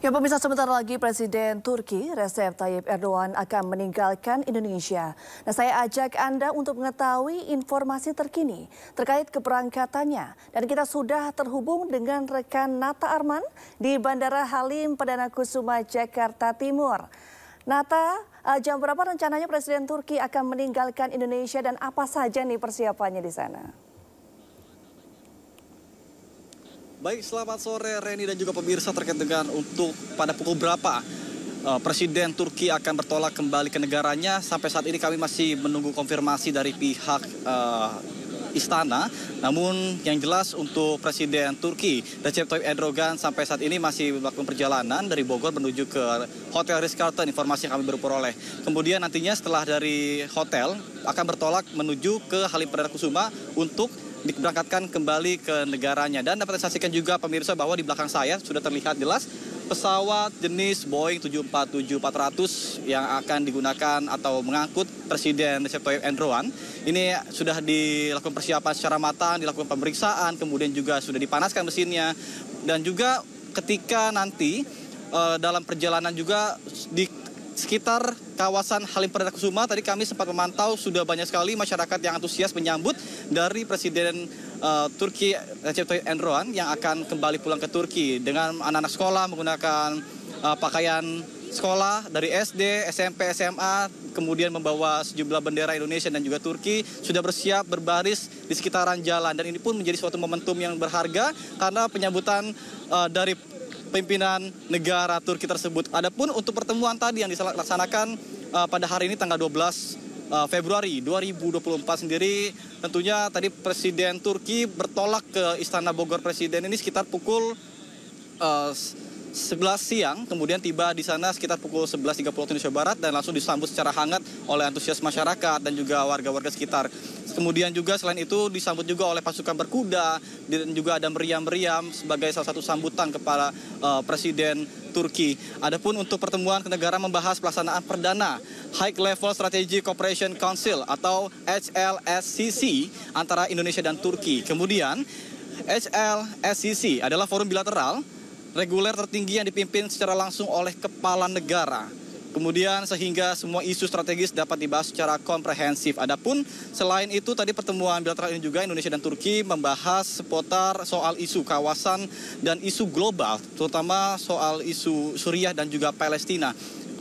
Ya pemirsa, sebentar lagi Presiden Turki Recep Tayyip Erdogan akan meninggalkan Indonesia. Nah, saya ajak Anda untuk mengetahui informasi terkini terkait keberangkatannya. Dan kita sudah terhubung dengan rekan Nata Arman di Bandara Halim Perdana Kusuma, Jakarta Timur. Nata, jam berapa rencananya Presiden Turki akan meninggalkan Indonesia dan apa saja nih persiapannya di sana? Baik, selamat sore Reni dan juga pemirsa terkait dengan untuk pada pukul berapa Presiden Turki akan bertolak kembali ke negaranya. Sampai saat ini kami masih menunggu konfirmasi dari pihak istana. Namun yang jelas untuk Presiden Turki Recep Tayyip Erdogan sampai saat ini masih melakukan perjalanan dari Bogor menuju ke Hotel Ritz-Carlton, informasi yang kami baru peroleh. Kemudian nantinya setelah dari hotel akan bertolak menuju ke Halim Perdana Kusuma untuk diberangkatkan kembali ke negaranya. Dan dapat disaksikan juga pemirsa bahwa di belakang saya sudah terlihat jelas pesawat jenis Boeing 747-400 yang akan digunakan atau mengangkut Presiden Recep Tayyip Erdogan. Ini sudah dilakukan persiapan secara matang, dilakukan pemeriksaan, kemudian juga sudah dipanaskan mesinnya. Dan juga ketika nanti dalam perjalanan juga di sekitar kawasan Halim Perdana Kusuma, tadi kami sempat memantau sudah banyak sekali masyarakat yang antusias menyambut dari Presiden Turki Recep Tayyip Erdogan yang akan kembali pulang ke Turki dengan anak-anak sekolah menggunakan pakaian sekolah dari SD, SMP, SMA, kemudian membawa sejumlah bendera Indonesia dan juga Turki, sudah bersiap berbaris di sekitaran jalan. Dan ini pun menjadi suatu momentum yang berharga karena penyambutan dari pimpinan negara Turki tersebut. Adapun untuk pertemuan tadi yang dilaksanakan pada hari ini tanggal 12 Februari 2024 sendiri, tentunya tadi Presiden Turki bertolak ke Istana Bogor Presiden ini sekitar pukul 11 siang, kemudian tiba di sana sekitar pukul 11.30 waktu Indonesia Barat dan langsung disambut secara hangat oleh antusias masyarakat dan juga warga-warga sekitar. Kemudian juga selain itu disambut juga oleh pasukan berkuda dan juga ada meriam-meriam sebagai salah satu sambutan kepada Presiden Turki. Adapun untuk pertemuan kenegaraan membahas pelaksanaan perdana High Level Strategic Cooperation Council atau HLSCC antara Indonesia dan Turki. Kemudian HLSCC adalah forum bilateral reguler tertinggi yang dipimpin secara langsung oleh kepala negara. Kemudian sehingga semua isu strategis dapat dibahas secara komprehensif. Adapun selain itu tadi pertemuan bilateral ini juga Indonesia dan Turki membahas seputar soal isu kawasan dan isu global, terutama soal isu Suriah dan juga Palestina.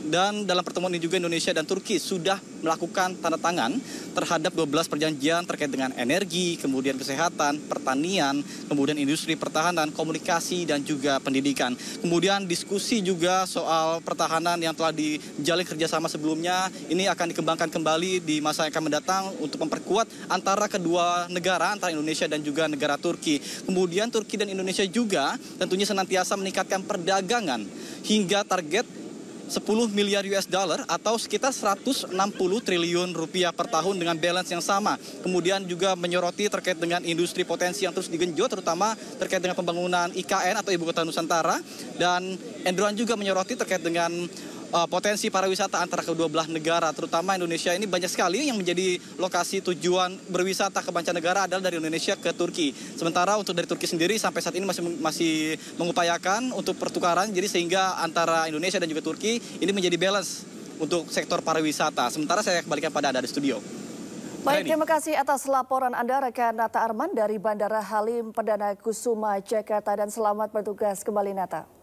Dan dalam pertemuan ini juga Indonesia dan Turki sudah melakukan tanda tangan terhadap 12 perjanjian terkait dengan energi, kemudian kesehatan, pertanian, kemudian industri pertahanan, komunikasi, dan juga pendidikan. Kemudian diskusi juga soal pertahanan yang telah dijalin kerjasama sebelumnya, ini akan dikembangkan kembali di masa yang akan mendatang untuk memperkuat antara kedua negara, antara Indonesia dan juga negara Turki. Kemudian Turki dan Indonesia juga tentunya senantiasa meningkatkan perdagangan hingga target 10 miliar US dollar atau sekitar 160 triliun rupiah per tahun dengan balance yang sama. Kemudian juga menyoroti terkait dengan industri potensi yang terus digenjot, terutama terkait dengan pembangunan IKN atau Ibu Kota Nusantara. Dan Erdogan juga menyoroti terkait dengan potensi pariwisata antara kedua belah negara, terutama Indonesia ini banyak sekali yang menjadi lokasi tujuan berwisata ke mancanegara adalah dari Indonesia ke Turki. Sementara untuk dari Turki sendiri sampai saat ini masih mengupayakan untuk pertukaran, jadi sehingga antara Indonesia dan juga Turki ini menjadi balance untuk sektor pariwisata. Sementara saya kembalikan pada Anda di studio. Baik, terima kasih atas laporan Anda rekan Nata Arman dari Bandara Halim Perdana Kusuma, Jakarta, dan selamat bertugas kembali Nata.